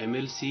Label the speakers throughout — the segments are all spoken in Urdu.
Speaker 1: MLC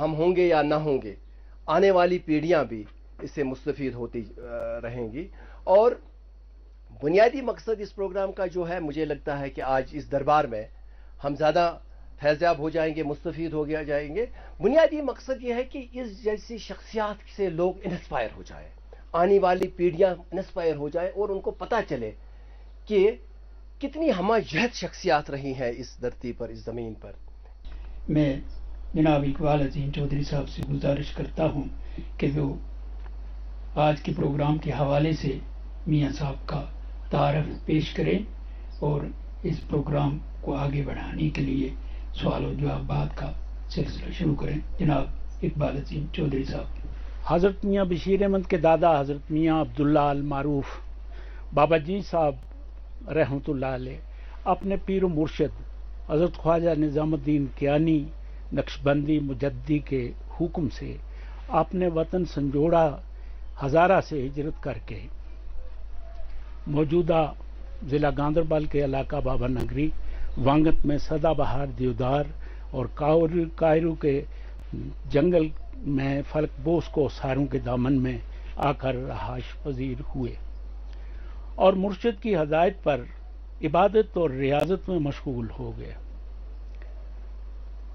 Speaker 2: ہم ہوں گے یا نہ ہوں گے، آنے والی پیڑھیاں بھی اس سے مستفید ہوتی رہیں گی. اور بنیادی مقصد اس پروگرام کا جو ہے، مجھے لگتا ہے کہ آج اس دربار میں ہم زیادہ فیضیاب ہو جائیں گے، مستفید ہو جائیں گے. بنیادی مقصد یہ ہے کہ اس جیسی شخصیات سے لوگ انسپائر ہو جائیں، آنے والی پیڑھیاں انسپائر ہو جائیں، اور ان کو پتہ چلے کہ کتنی ہمہ جہت شخصیات رہی ہیں اس دھرتی پر، اس زمین پر.
Speaker 3: میں جناب اقبال عظیم چودھری صاحب سے گزارش کرتا ہوں کہ وہ آج کے پروگرام کے حوالے سے میاں صاحب کا تعارف پیش کریں اور اس پروگرام کو آگے بڑھانے کے لیے سوال و جوابات کا سلسلہ شروع کریں. جناب اقبال عظیم چودھری صاحب.
Speaker 4: حضرت میاں بشیر احمد کے دادا حضرت میاں عبداللہ المعروف بابا جی صاحب رحمۃ اللہ علیہ اپنے پیر و مرشد حضرت خواجہ نظام الدین کیانی نقشبندی مجددی کے حکم سے اپنے وطن سنجوڑا ہزارہ سے ہجرت کر کے موجودہ ضلع گاندربل کے علاقہ بابا نگری وانگت میں سدا بہار دیودار اور کائرو کے جنگل میں فلک بوس کو ساروں کے دامن میں آ کر رہائش پذیر ہوئے اور مرشد کی ہدایت پر عبادت اور ریاضت میں مشغول ہو گئے.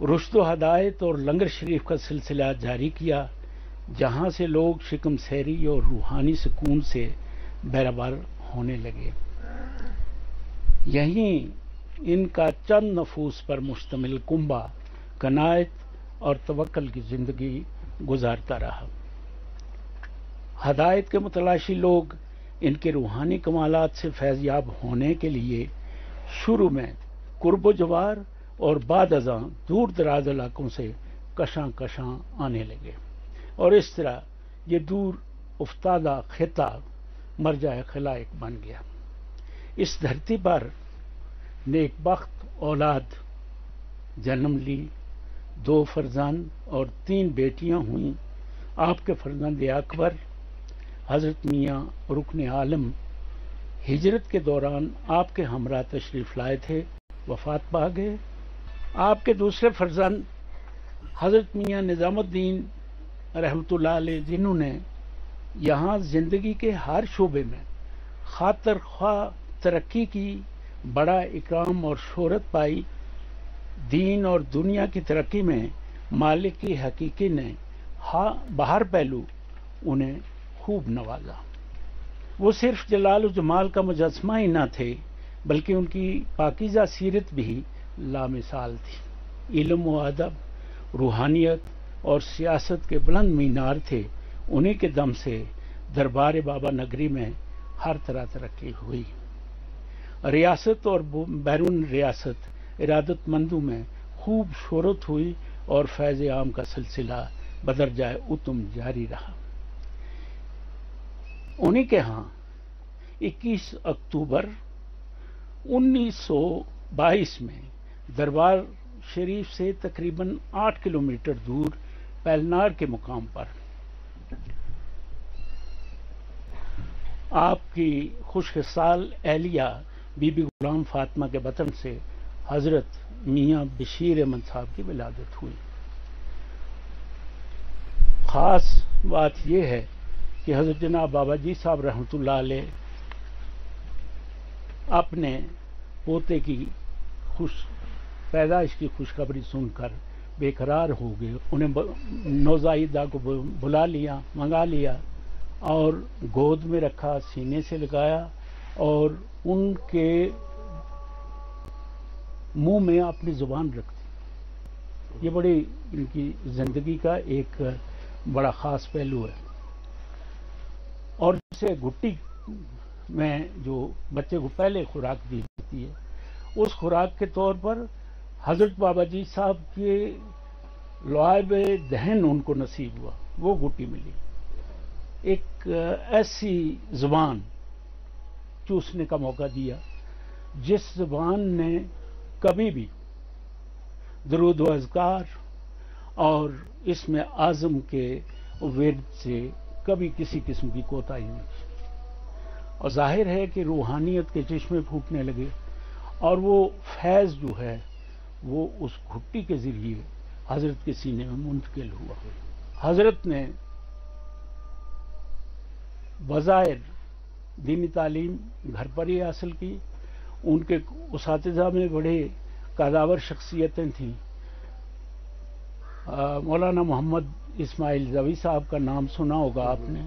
Speaker 4: رشد و ہدایت اور لنگر شریف کا سلسلہ جاری کیا، جہاں سے لوگ شکم سیری اور روحانی سکون سے بہربر ہونے لگے. یہیں ان کا چند نفوس پر مشتمل کنبہ قناعت اور توکل کی زندگی گزارتا رہا. ہدایت کے متلاشی لوگ ان کے روحانی کمالات سے فیضیاب ہونے کے لیے شروع میں قرب و جوار اور بعد ازاں دور دراز علاقوں سے کشاں کشاں آنے لگے، اور اس طرح یہ دور افتادہ خطہ مرجع خلائق بن گیا. اس دھرتی پر نیک بخت اولاد جنم لی، 2 فرزند اور 3 بیٹیاں ہوئیں. آپ کے فرزند اکبر حضرت میاں رکن عالم ہجرت کے دوران آپ کے ہمراہ تشریف لائے تھے، وفات پا گئے. آپ کے دوسرے فرزند حضرت میاں نظام الدین رحمۃ اللہ علیہ، جنہوں نے یہاں زندگی کے ہر شعبے میں خاطر خواہ ترقی کی، بڑا اکرام اور شہرت پائی، دین اور دنیا کی ترقی میں مالک کی حقیقی نے بہر پہلو انہیں خوب نوازا. وہ صرف جلال و جمال کا مجسمہ ہی نہ تھے، بلکہ ان کی پاکیزہ سیرت بھی لامثال تھی. علم و ادب، روحانیت اور سیاست کے بلند مینار تھے. انہی کے دم سے دربار بابا نگری میں ہر طرح ترقی ہوئی. ریاست اور بیرون ریاست ارادت مندوں میں خوب شہرت ہوئی اور فیض عام کا سلسلہ بدرجہ اتم جاری رہا. انہی کے ہاں 21 اکتوبر 1922 میں دربار شریف سے تقریباً 8 کلومیٹر دور پیلنار کے مقام پر آپ کی خوش خصال اہلیہ بی بی غلام فاطمہ کے بطن سے حضرت میاں بشیر احمد صاحب کی ولادت ہوئی. خاص بات یہ ہے کہ حضرت جناب بابا جی صاحب رحمۃ اللہ علیہ اپنے پوتے کی پیدائش کی خوشخبری سن کر بے قرار ہو گئے. انہیں نوزائیدہ کو بلا لیا، منگا لیا اور گود میں رکھا، سینے سے لگایا اور ان کے منہ میں اپنی زبان رکھ دی. یہ بڑی ان کی زندگی کا ایک بڑا خاص پہلو ہے. اور جسے گھٹی میں جو بچے کو پہلے خوراک دی جاتی ہے، اس خوراک کے طور پر حضرت بابا جی صاحب کے لعاب دہن ان کو نصیب ہوا، وہ گھٹی ملی. ایک ایسی زبان چوسنے کا موقع دیا جس زبان نے کبھی بھی درود و اذکار اور اس میں اعظم کے ورد سے کبھی کسی قسم کی کوتاہی نہیں کی. اور ظاہر ہے کہ روحانیت کے چشمے پھوٹنے لگے اور وہ فیض جو ہے وہ اس گھٹی کے ذریعے حضرت کے سینے میں منتقل ہوا۔ حضرت نے بظاہر دینی تعلیم گھر پر ہی حاصل کی، ان کے اساتذہ میں بڑے قداور شخصیتیں تھیں۔ مولانا محمد اسماعیل زوی صاحب کا نام سنا ہوگا آپ نے،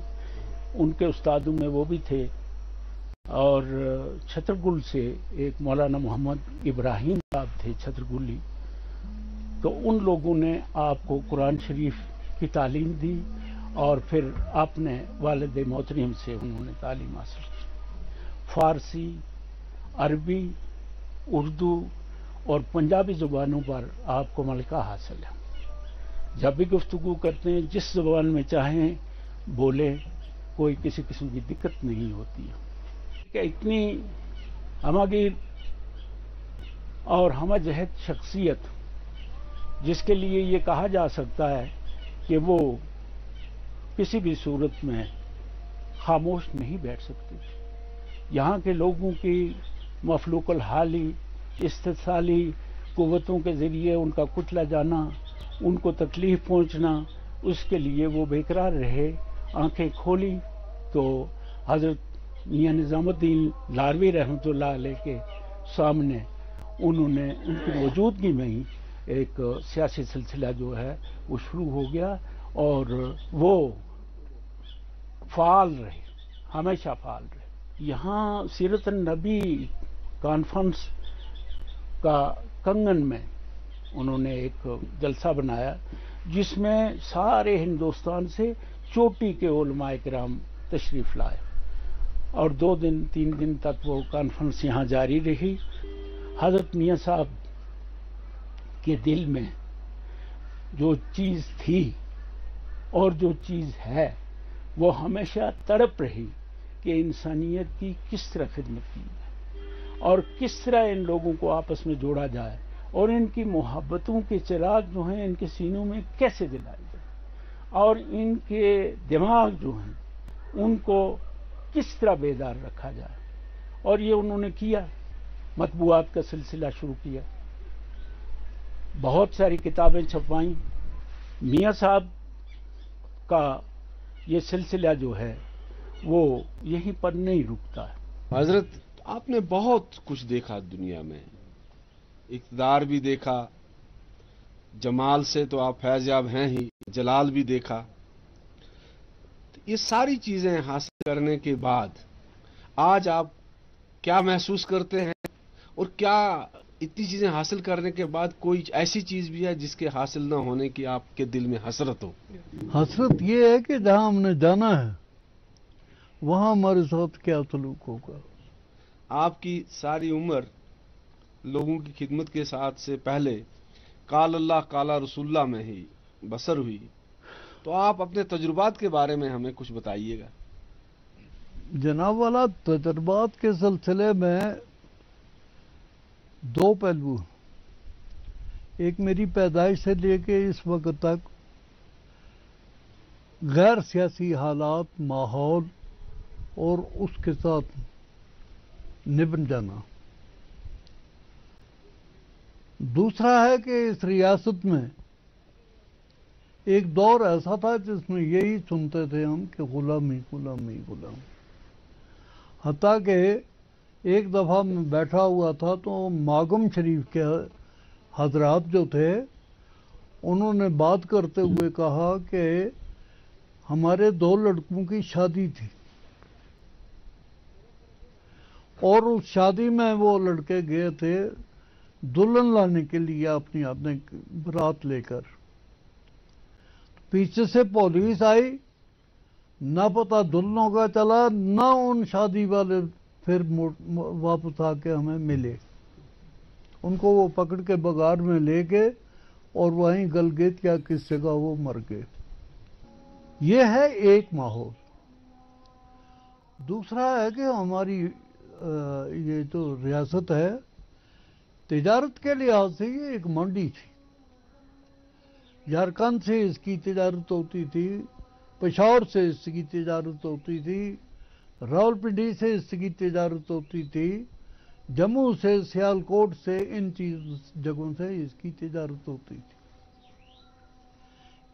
Speaker 4: ان کے استادوں میں وہ بھی تھے، اور چھترگل سے ایک مولانا محمد ابراہیم صاحب تھے چھترگلی، تو ان لوگوں نے آپ کو قرآن شریف کی تعلیم دی، اور پھر اپنے والد محترم سے انہوں نے تعلیم حاصل کی۔ فارسی، عربی، اردو اور پنجابی زبانوں پر آپ کو ملکہ حاصل ہے۔ جب بھی گفتگو کرتے ہیں جس زبان میں چاہیں بولیں، کوئی کسی قسم کی دقت نہیں ہوتی ہے کہ اتنی ہمگیر اور ہمہ جہت شخصیت جس کے لیے یہ کہا جا سکتا ہے کہ وہ کسی بھی صورت میں خاموش نہیں بیٹھ سکتے۔ یہاں کے لوگوں کی مفلوق الحالی استحصالی قوتوں کے ذریعے ان کا کچلا جانا، ان کو تکلیف پہنچنا، اس کے لیے وہ بے قرار رہے۔ آنکھیں کھولی تو حضرت میاں نظام الدین لاروی رحمۃ اللہ علیہ کے سامنے انہوں نے ان کی موجودگی میں ہی ایک سیاسی سلسلہ جو ہے وہ شروع ہو گیا، اور وہ فعال رہے، ہمیشہ فعال رہے۔ یہاں سیرت النبی کانفرنس کا کنگن میں انہوں نے ایک جلسہ بنایا جس میں سارے ہندوستان سے چوٹی کے علماء کرام تشریف لائے، اور 2 دن 3 دن تک وہ کانفرنس یہاں جاری رہی۔ حضرت میاں صاحب کے دل میں جو چیز تھی اور جو چیز ہے وہ ہمیشہ تڑپ رہی کہ انسانیت کی کس طرح خدمت کی جائے اور کس طرح ان لوگوں کو آپس میں جوڑا جائے، اور ان کی محبتوں کے چراغ جو ہیں ان کے سینوں میں کیسے جلائے جائے، اور ان کے دماغ جو ہیں ان کو کس طرح بیدار رکھا جائے۔ اور یہ انہوں نے کیا، مطبوعات کا سلسلہ شروع کیا، بہت ساری کتابیں چھپوائیں۔ میاں صاحب کا یہ سلسلہ جو ہے وہ یہیں پر نہیں رکتا ہے۔
Speaker 5: حضرت آپ نے بہت کچھ دیکھا دنیا میں، اقتدار بھی دیکھا، جمال سے تو آپ فیض یاب ہیں ہی، جلال بھی دیکھا۔ یہ ساری چیزیں حاصل کرنے کے بعد آج آپ کیا محسوس کرتے ہیں، اور کیا اتنی چیزیں حاصل کرنے کے بعد کوئی ایسی چیز بھی ہے جس کے حاصل نہ ہونے کی آپ کے دل میں حسرت ہو؟
Speaker 6: حسرت یہ ہے کہ جہاں ہم نے جانا ہے وہاں ہمارے ساتھ کیا سلوک ہوگا۔
Speaker 5: آپ کی ساری عمر لوگوں کی خدمت کے ساتھ سے پہلے قال اللہ قال رسول اللہ میں ہی بسر ہوئی، تو آپ اپنے تجربات کے بارے میں ہمیں کچھ بتائیے گا۔
Speaker 6: جناب والا، تجربات کے سلسلے میں 2 پہلو ہیں۔ ایک میری پیدائش سے لے کے اس وقت تک غیر سیاسی حالات، ماحول اور اس کے ساتھ نبھن جانا۔ دوسرا ہے کہ اس ریاست میں ایک دور ایسا تھا جس میں یہی سنتے تھے ہم کہ غلامی غلامی غلام، حتیٰ کہ ایک دفعہ میں بیٹھا ہوا تھا تو ماگم شریف کے حضرات جو تھے انہوں نے بات کرتے ہوئے کہا کہ ہمارے 2 لڑکوں کی شادی تھی، اور اس شادی میں وہ لڑکے گئے تھے دلہن لانے کے لیے اپنی برات لے کر۔ پیچھے سے پولیس آئی، نہ پتہ دلہنوں کا چلا، نہ ان شادی والے پھر واپس آ کے ہمیں ملے۔ ان کو وہ پکڑ کے بغار میں لے گئے اور وہیں گلگت یا کس جگہ وہ مر گئے۔ یہ ہے ایک ماحول۔ دوسرا ہے کہ ہماری یہ جو ریاست ہے تجارت کے لحاظ سے یہ ایک منڈی تھی۔ جھارکھنڈ سے اس کی تجارت ہوتی تھی، پشاور سے اس کی تجارت ہوتی تھی، راولپنڈی سے اس کی تجارت ہوتی تھی، جموں سے، سیالکوٹ سے، ان جگہوں سے اس کی تجارت ہوتی تھی۔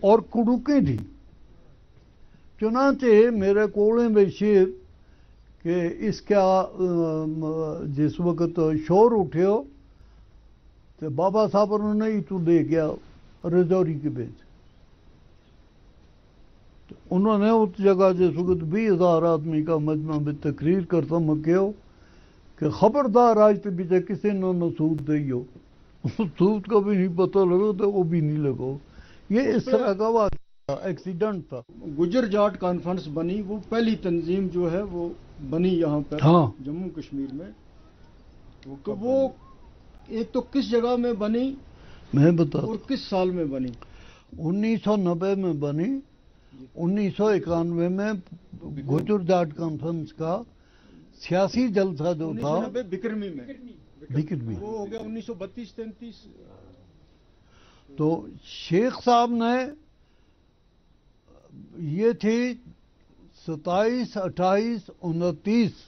Speaker 6: اور کڑوکیں تھیں. چنانچہ میرے کولیں میں شیر کہ اس کا جس وقت شور اٹھو تو بابا صاحب انہوں نے ہی تو لے گیا رجوری کے بیچ. انہوں نے اس جگہ جس وقت 20,000 آدمی کا مجمع میں تقریر کرتا مکیو کہ خبردار آج تو پیچھے کسی نے سود دی ہو. سود کا بھی نہیں پتہ لگا تو وہ بھی نہیں لگا. یہ اس طرح کا واقعہ ایکسیڈنٹ تھا.
Speaker 7: گجر جاٹ کانفرنس بنی، وہ پہلی تنظیم جو ہے وہ بنی یہاں پر جموں کشمیر میں. تو وہ ایک تو کس جگہ میں بنی
Speaker 6: میں بتا
Speaker 7: اور کس سال میں بنی؟
Speaker 6: 1990 میں بنی. 1991 میں گجر جاٹ کانفرنس کا سیاسی جلسہ جو تھا
Speaker 7: 1990 بکرمی میں وہ ہو گیا 1932-33.
Speaker 6: تو شیخ صاحب نے یہ تھی 27 28 29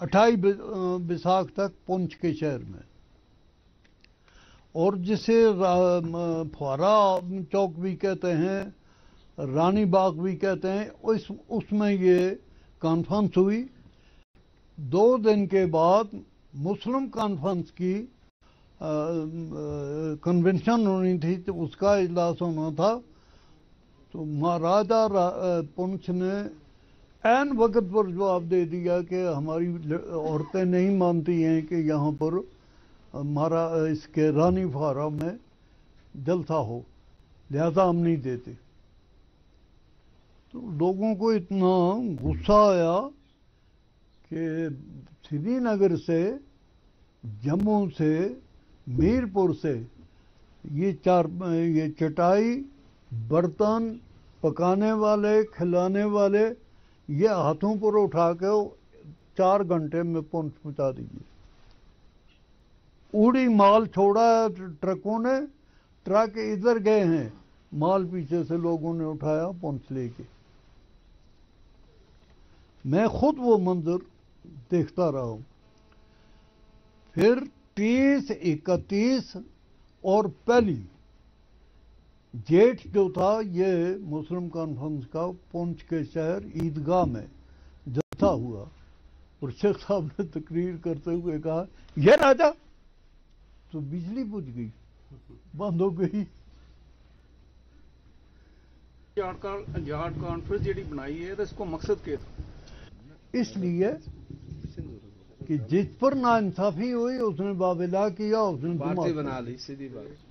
Speaker 6: 28 بیساکھ تک پونچھ کے شہر میں، اور جسے فوارہ چوک بھی کہتے ہیں، رانی باغ بھی کہتے ہیں، اس میں یہ کانفرنس ہوئی. 2 دن کے بعد مسلم کانفرنس کی کنونشن ہونی تھی تو اس کا اجلاس ہونا تھا. تو مہاراجا پونچھ نے عین وقت پر جواب دے دیا کہ ہماری عورتیں نہیں مانتی ہیں کہ یہاں پر ہمارا اس کے رانی فارہ میں جلسہ ہو، لہذا ہم نہیں دیتے. تو لوگوں کو اتنا غصہ آیا کہ سری نگر سے، جموں سے، میرپور سے یہ چٹائی، برتن، پکانے والے، کھلانے والے، یہ ہاتھوں پر اٹھا کے 4 گھنٹے میں پہنچا دیجیے. اوڑی مال چھوڑا ٹرکوں نے، ٹرک ادھر گئے ہیں، مال پیچھے سے لوگوں نے اٹھایا پہنچ لے کے. میں خود وہ منظر دیکھتا رہا ہوں. پھر 30 31 اور پہلی جیٹھ جو تھا یہ مسلم کانفرنس کا پونچھ کے شہر عیدگاہ میں جلسہ ہوا، اور شیخ صاحب نے تقریر کرتے ہوئے کہا یہ راجا تو بجلی بجھ گئی، بند ہو گئی.
Speaker 4: جاٹ کانفرنس جیڑی بنائی ہے اس کو مقصد کیا تھا؟
Speaker 6: اس لیے کہ جس پر ناانصافی ہوئی اس نے بابلا کیا، اس نے
Speaker 5: پارٹی بنا لی. سیدھی بات.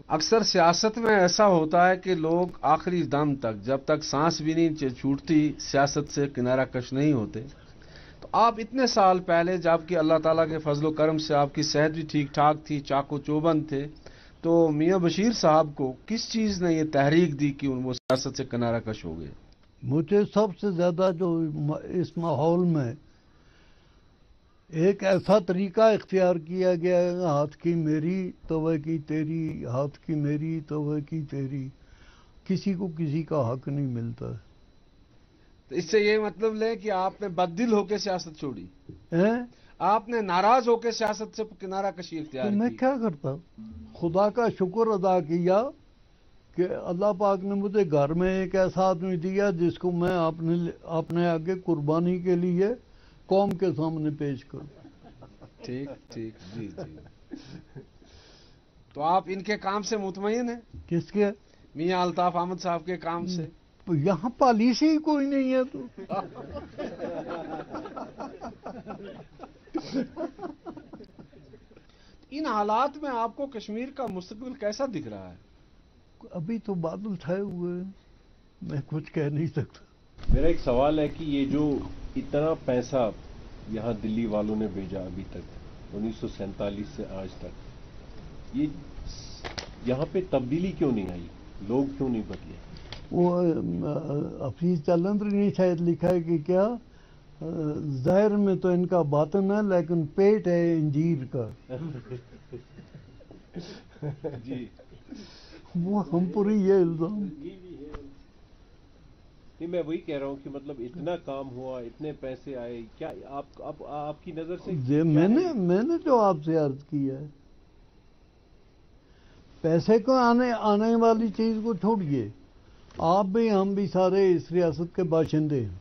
Speaker 5: اکثر سیاست میں ایسا ہوتا ہے کہ لوگ آخری دم تک، جب تک سانس بھی نہیں چھوٹتی، سیاست سے کنارہ کش نہیں ہوتے. تو آپ اتنے سال پہلے جبکہ اللہ تعالیٰ کے فضل و کرم سے آپ کی صحت بھی ٹھیک ٹھاک تھی، چاقو چوبند تھے، تو میاں بشیر صاحب کو کس چیز نے یہ تحریک دی کہ وہ سیاست سے کنارہ کش ہو گئے؟
Speaker 6: مجھے سب سے زیادہ جو اس ماحول میں ایک ایسا طریقہ اختیار کیا گیا ہے، ہاتھ کی میری توے کی تیری، ہاتھ کی میری توے کی تیری، کسی کو کسی کا حق نہیں ملتا ہے.
Speaker 5: تو اس سے یہ مطلب لے کہ آپ نے بددل ہو کے سیاست چھوڑی، آپ نے ناراض ہو کے سیاست سے کنارہ کشی اختیار کی.
Speaker 6: میں کیا کرتا، خدا کا شکر ادا کیا کہ اللہ پاک نے مجھے گھر میں ایک ایسا آدمی دیا جس کو میں اپنے آگے قربانی کے لیے قوم کے سامنے پیش کروں.
Speaker 5: ٹھیک ٹھیک. جی جی. تو آپ ان کے کام سے مطمئن ہیں؟
Speaker 6: کس کے؟
Speaker 5: میاں الطاف احمد صاحب کے کام سے.
Speaker 6: یہاں پالیسی ہی کوئی نہیں ہے تو
Speaker 5: ان حالات میں آپ کو کشمیر کا مستقبل کیسا دکھ رہا ہے؟
Speaker 6: ابھی تو بادل چھائے ہوئے ہیں، میں کچھ کہہ نہیں سکتا.
Speaker 8: میرا ایک سوال ہے کہ یہ جو اتنا پیسہ یہاں دلی والوں نے بھیجا ابھی تک 1947 سے آج تک، یہ یہاں پہ تبدیلی کیوں نہیں آئی؟ لوگ کیوں نہیں بدلے؟
Speaker 6: وہ حفیظ چلندری نے شاید لکھا ہے کہ کیا ظاہر میں تو ان کا باطن ہے لیکن پیٹ ہے انجیر کا.
Speaker 8: جی
Speaker 6: وہ ہم پر ہی یہ الزام.
Speaker 8: نہیں، میں وہی کہہ رہا ہوں کہ مطلب اتنا کام ہوا، اتنے پیسے آئے، کیا آپ کی نظر سے
Speaker 6: میں نے جو آپ سے عرض کیا ہے، پیسے کو آنے والی چیز کو چھوڑیے، آپ بھی ہم بھی سارے اس ریاست کے باشندے ہیں.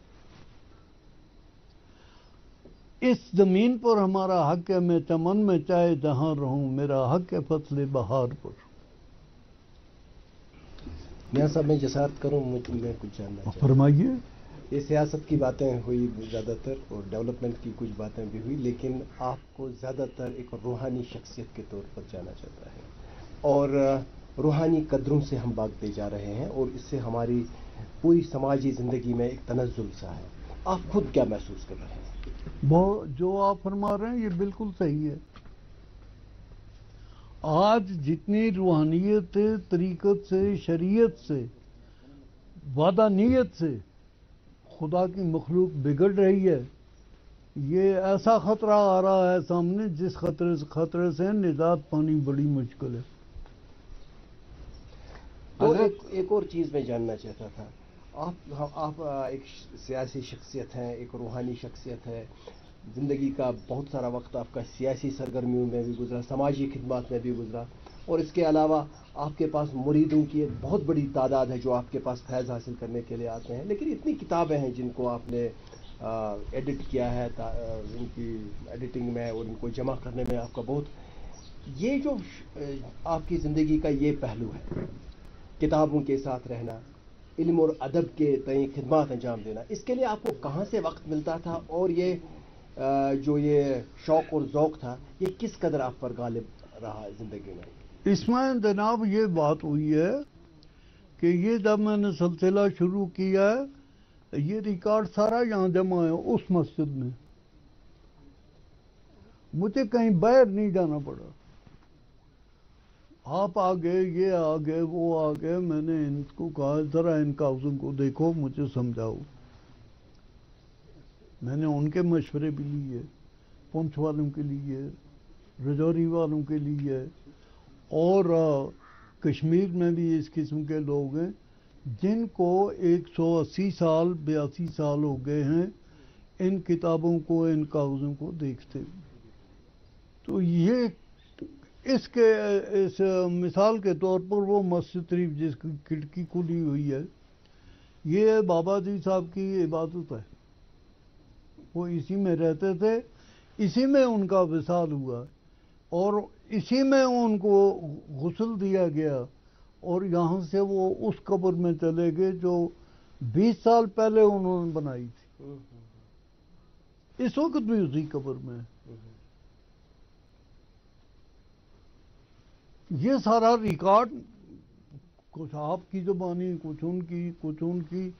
Speaker 6: اس زمین پر ہمارا حق ہے، میں چمن میں چاہے جہاں رہوں، میرا حق ہے فصل بہار پر.
Speaker 2: میاں صاحب میں جسارت کروں، میں کچھ جاننا چاہتا ہوں.
Speaker 6: فرمائیے.
Speaker 2: یہ سیاست کی باتیں ہوئی زیادہ تر اور ڈیولپمنٹ کی کچھ باتیں بھی ہوئی، لیکن آپ کو زیادہ تر ایک روحانی شخصیت کے طور پر جانا چاہتا ہے، اور روحانی قدروں سے ہم بھاگتے جا رہے ہیں اور اس سے ہماری پوری سماجی زندگی میں ایک تنزل سا ہے. آپ خود کیا محسوس کر رہے ہیں؟
Speaker 6: وہ جو آپ فرما رہے ہیں یہ بالکل صحیح ہے. آج جتنی روحانیت سے، طریقت سے، شریعت سے، وحدانیت سے خدا کی مخلوق بگڑ رہی ہے، یہ ایسا خطرہ آ رہا ہے سامنے جس خطرے سے نجات پانی بڑی مشکل ہے.
Speaker 2: تو ایک اور چیز میں جاننا چاہتا تھا. آپ ایک سیاسی شخصیت ہیں، ایک روحانی شخصیت ہے. زندگی کا بہت سارا وقت آپ کا سیاسی سرگرمیوں میں بھی گزرا، سماجی خدمات میں بھی گزرا، اور اس کے علاوہ آپ کے پاس مریدوں کی ایک بہت بڑی تعداد ہے جو آپ کے پاس فیض حاصل کرنے کے لیے آتے ہیں. لیکن اتنی کتابیں ہیں جن کو آپ نے ایڈٹ کیا ہے، ان کی ایڈیٹنگ میں اور ان کو جمع کرنے میں آپ کا بہت، یہ جو آپ کی زندگی کا یہ پہلو ہے، کتابوں کے ساتھ رہنا، علم اور ادب کے تئیں خدمات انجام دینا، اس کے لیے آپ کو کہاں سے وقت ملتا تھا، اور یہ جو یہ شوق اور ذوق تھا یہ کس قدر آپ پر غالب رہا زندگی میں؟
Speaker 6: اس میں جناب یہ بات ہوئی ہے کہ یہ جب میں نے سلسلہ شروع کیا ہے، یہ ریکارڈ سارا یہاں جمع ہے اس مسجد میں. مجھے کہیں باہر نہیں جانا پڑا. آپ آگے، یہ آگے، وہ آگے. میں نے ان کو کہا ذرا ان کاغذوں کو دیکھو، مجھے سمجھاؤ. میں نے ان کے مشورے بھی لیے، پونچھ والوں کے لیے، رجوری والوں کے لیے، اور کشمیر میں بھی اس قسم کے لوگ ہیں جن کو 180 سال 82 سال ہو گئے ہیں ان کتابوں کو، ان کاغذوں کو دیکھتے. تو یہ اس مثال کے طور پر وہ مسجد شریف جس کی کھڑکی کھلی ہوئی ہے، یہ بابا جی صاحب کی عبادت ہے. وہ اسی میں رہتے تھے، اسی میں ان کا وصال ہوا، اور اسی میں ان کو غسل دیا گیا، اور یہاں سے وہ اس قبر میں چلے گئے جو 20 سال پہلے انہوں نے بنائی تھی. اس وقت بھی اسی قبر میں. یہ سارا ریکارڈ کچھ آپ کی زبانی، کچھ ان کی.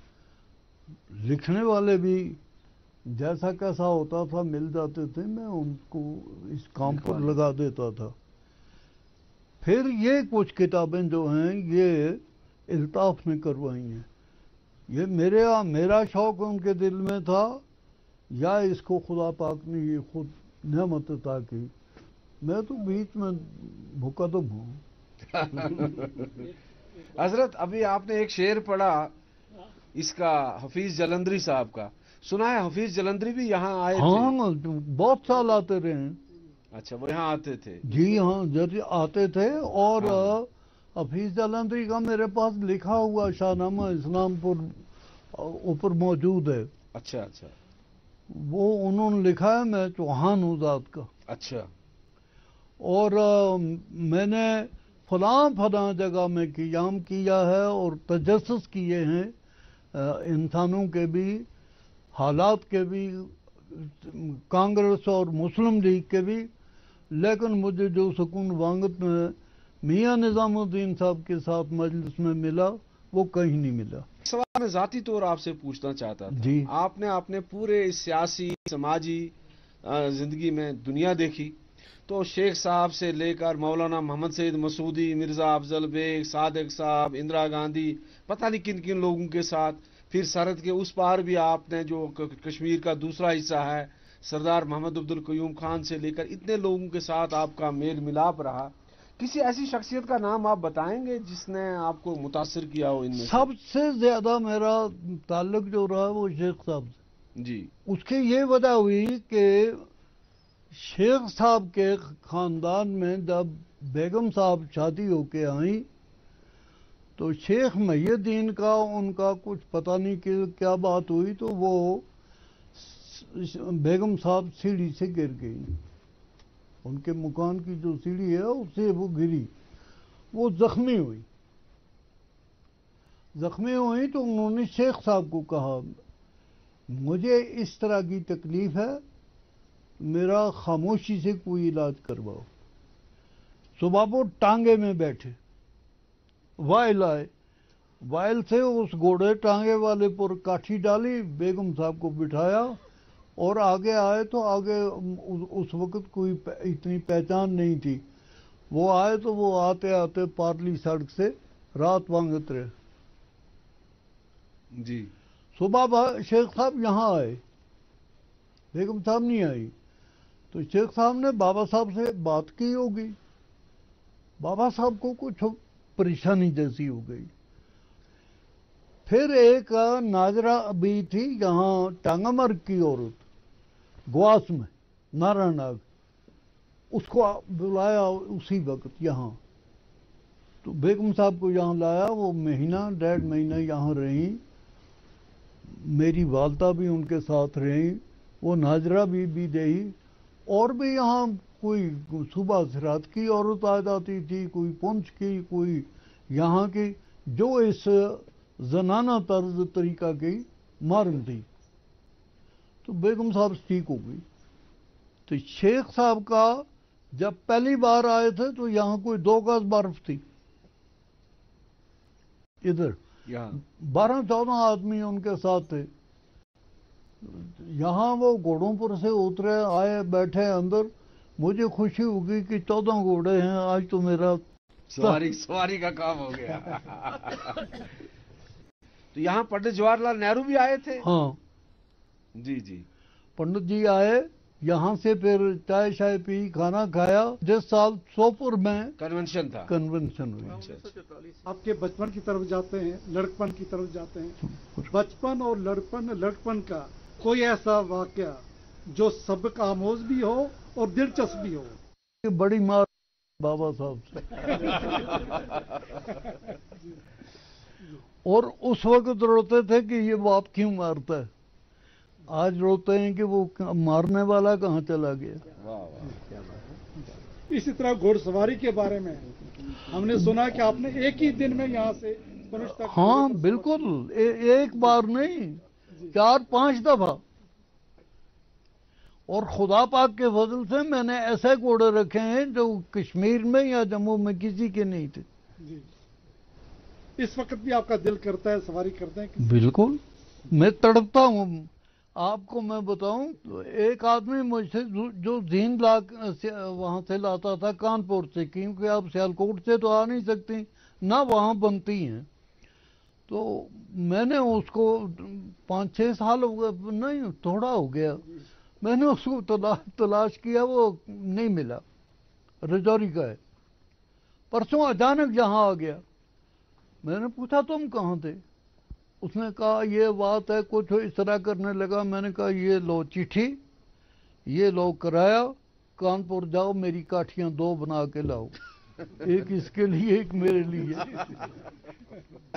Speaker 6: لکھنے والے بھی جیسا کیسا ہوتا تھا مل جاتے تھے، میں ان کو اس کام پر لگا دیتا تھا. پھر یہ کچھ کتابیں جو ہیں یہ الطاف نے کروائی ہیں. یہ میرا شوق ان کے دل میں تھا، یا اس کو خدا پاک نے یہ خود نعمت عطا کی. میں تو بیچ میں بھوکا تو ہوں.
Speaker 5: حضرت ابھی آپ نے ایک شعر پڑھا اس کا، حفیظ جلندری صاحب کا، سنا ہے حفیظ جلندری بھی یہاں آئے تھے؟
Speaker 6: ہاں بہت سال آتے رہے ہیں.
Speaker 5: اچھا، وہ یہاں آتے تھے؟
Speaker 6: جی ہاں، آتے تھے. اور حفیظ جلندری کا میرے پاس لکھا ہوا شاہ نامہ اسلام پر اوپر موجود ہے.
Speaker 5: اچھا اچھا.
Speaker 6: وہ انہوں نے لکھا ہے، میں چوہان ہوں ذات کا.
Speaker 5: اچھا.
Speaker 6: اور میں نے فلاں جگہ میں قیام کیا ہے اور تجسس کیے ہیں انسانوں کے بھی، حالات کے بھی، کانگریس اور مسلم لیگ کے بھی. لیکن مجھے جو سکون وانگت میں میاں نظام الدین صاحب کے ساتھ مجلس میں ملا وہ کہیں نہیں ملا.
Speaker 5: سوال میں ذاتی طور آپ سے پوچھنا چاہتا تھا.
Speaker 6: جی.
Speaker 5: آپ نے اپنے پورے سیاسی سماجی زندگی میں دنیا دیکھی، تو شیخ صاحب سے لے کر مولانا محمد سعید مسعودی، مرزا افضل بیگ، صادق صاحب، اندرا گاندھی، پتہ نہیں کن کن لوگوں کے ساتھ، پھر سرحد کے اس پار بھی آپ نے جو کشمیر کا دوسرا حصہ ہے، سردار محمد عبدالقیوم خان سے لے کر اتنے لوگوں کے ساتھ آپ کا میل ملاپ رہا. کسی ایسی شخصیت کا نام آپ بتائیں گے جس نے آپ کو متاثر کیا ہو ان میں؟
Speaker 6: سب سے زیادہ میرا تعلق جو رہا وہ شیخ صاحب سے.
Speaker 5: جی.
Speaker 6: اس کی یہ وجہ ہوئی کہ شیخ صاحب کے خاندان میں جب بیگم صاحب شادی ہو کے آئیں تو شیخ محی الدین کا ان کا کچھ پتہ نہیں کہ کیا بات ہوئی تو وہ بیگم صاحب سیڑھی سے گر گئی. ان کے مکان کی جو سیڑھی ہے اس سے وہ گری, وہ زخمی ہوئی. تو انہوں نے شیخ صاحب کو کہا مجھے اس طرح کی تکلیف ہے, میرا خاموشی سے کوئی علاج کرواؤ. صبح وہ ٹانگے میں بیٹھے, وائل آئے, وائل سے اس گھوڑے ٹانگے والے پر کاٹھی ڈالی, بیگم صاحب کو بٹھایا اور آگے آئے تو آگے اس وقت کوئی اتنی پہچان نہیں تھی. وہ آئے تو وہ آتے آتے پارلی سڑک سے رات وانگت رہے.
Speaker 5: جی
Speaker 6: صبح شیخ صاحب یہاں آئے, بیگم صاحب نہیں آئی. تو شیخ صاحب نے بابا صاحب سے بات کی ہوگی, بابا صاحب کو کچھ پریشانی جیسی ہو گئی. پھر ایک ناظرہ ابھی تھی یہاں ٹانگا مرگ کی عورت گواس میں, نارا ناگ, اس کو بلایا اسی وقت یہاں. تو بیگم صاحب کو یہاں لایا, وہ مہینہ 1.5 مہینہ یہاں رہیں. میری والدہ بھی ان کے ساتھ رہیں, وہ ناظرہ بھی رہی, اور بھی یہاں کوئی صوبہ زراعت کی عورت آ جاتی تھی, کوئی پونچھ کی, کوئی یہاں کی, جو اس زنانہ طرز طریقہ کی مارن تھی. تو بیگم صاحب ٹھیک ہو گئی. تو شیخ صاحب کا جب پہلی بار آئے تھے تو یہاں کوئی 2 گز برف تھی, ادھر 12-14 آدمی ان کے ساتھ تھے. یہاں وہ گھوڑوں پر سے اترے, آئے, بیٹھے اندر. مجھے خوشی ہوگی کہ 14 گھوڑے ہیں, آج تو میرا
Speaker 5: سواری کا کام ہو گیا. تو یہاں پنڈت جواہر لال نہرو بھی آئے تھے؟
Speaker 6: ہاں
Speaker 5: جی
Speaker 6: پنڈت جی آئے یہاں سے, پھر چائے شائے پی, کھانا کھایا. جس سال سوپور میں
Speaker 5: کنونشن تھا,
Speaker 6: کنونشن ہوئی.
Speaker 9: آپ کے بچپن کی طرف جاتے ہیں, لڑکپن کی طرف جاتے ہیں. بچپن اور لڑکپن کا کوئی ایسا واقعہ جو سبق آموز بھی ہو اور دلچسپ بھی ہو؟
Speaker 6: بڑی مار بابا صاحب سے, اور اس وقت روتے تھے کہ یہ باپ کیوں مارتا ہے. آج روتے ہیں کہ وہ مارنے والا کہاں چلا گیا.
Speaker 9: اسی طرح گھوڑ سواری کے بارے میں ہم نے سنا کہ آپ نے ایک ہی دن میں یہاں سے پنچ تک.
Speaker 6: ہاں بالکل, ایک بار نہیں, 4-5 دفعہ. اور خدا پاک کے فضل سے میں نے ایسے گھوڑے رکھے ہیں جو کشمیر میں یا جموں میں کسی کے نہیں تھے.
Speaker 9: جی, اس وقت بھی آپ کا دل کرتا ہے سواری کرتے ہیں؟
Speaker 6: بالکل, میں تڑپتا ہوں. آپ کو میں بتاؤں, ایک آدمی مجھ سے جو زین وہاں سے لاتا تھا کانپور سے, کیونکہ آپ سیالکوٹ سے تو آ نہیں سکتی, نہ وہاں بنتی ہیں. تو میں نے اس کو 5-6 سال ہو گئے, نہیں تھوڑا ہو گیا, میں نے اس کو تلاش کیا, وہ نہیں ملا. رجوری کا ہے. پرسوں اچانک یہاں آ گیا. میں نے پوچھا تم کہاں تھے؟ اس نے کہا یہ بات ہے, کچھ اس طرح کرنے لگا. میں نے کہا یہ لو چٹھی, یہ لو کرایہ, کانپور جاؤ, میری کاٹھیاں 2 بنا کے لاؤ, ایک اس کے لیے ایک میرے لیے.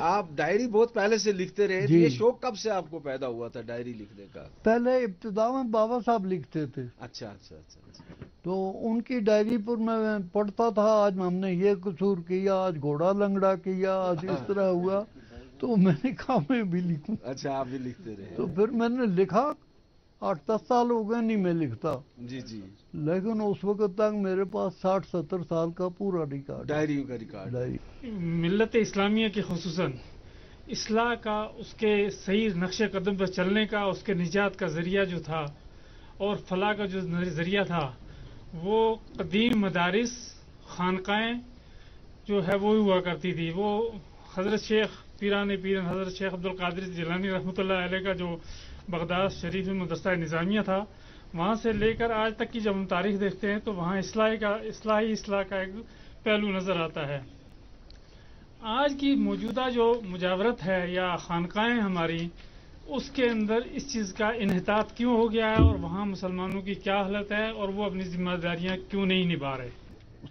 Speaker 5: آپ ڈائری بہت پہلے سے لکھتے رہے,
Speaker 6: جی.
Speaker 5: یہ شوق کب سے آپ کو پیدا ہوا تھا ڈائری لکھنے کا؟
Speaker 6: پہلے ابتدا میں بابا صاحب لکھتے تھے.
Speaker 5: اچھا.
Speaker 6: تو ان کی ڈائری پر میں پڑھتا تھا, آج ہم نے یہ قصور کیا, آج گھوڑا لنگڑا کیا, آج اس طرح ہوا. تو میں نے کہا میں بھی لکھوں.
Speaker 5: اچھا, آپ بھی لکھتے رہے.
Speaker 6: تو پھر میں نے لکھا. 8-10 سال ہو گئے نہیں میں لکھتا.
Speaker 5: جی.
Speaker 6: لیکن اس وقت تک میرے پاس 60-70 سال کا پورا ریکارڈ,
Speaker 5: ڈائری کا ریکارڈ.
Speaker 3: ملت اسلامیہ کے خصوصاً اصلاح کا, اس کے صحیح نقش قدم پر چلنے کا, اس کے نجات کا ذریعہ جو تھا اور فلاح کا جو ذریعہ تھا, وہ قدیم مدارس, خانقاہیں جو ہے وہ ہوا کرتی تھی. وہ حضرت شیخ پیران حضرت شیخ عبدالقادر جیلانی رحمۃ اللہ علیہ کا جو بغداد شریف میں مدرسہ نظامیہ تھا, وہاں سے لے کر آج تک کی جب ہم تاریخ دیکھتے ہیں تو وہاں اصلاح کا ایک پہلو نظر آتا ہے. آج کی موجودہ جو مجاورت ہے یا خانقاہیں ہماری, اس کے اندر اس چیز کا انحطاط کیوں ہو گیا ہے, اور وہاں مسلمانوں کی کیا حالت ہے, اور وہ اپنی ذمہ داریاں کیوں نہیں نبھا رہے؟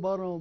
Speaker 6: 12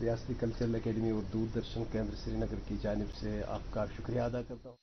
Speaker 2: ریاستی کلچرل اکیڈمی اور دوردرشن کیندر سری نگر کی جانب سے آپ کا شکریہ ادا کرتا ہوں.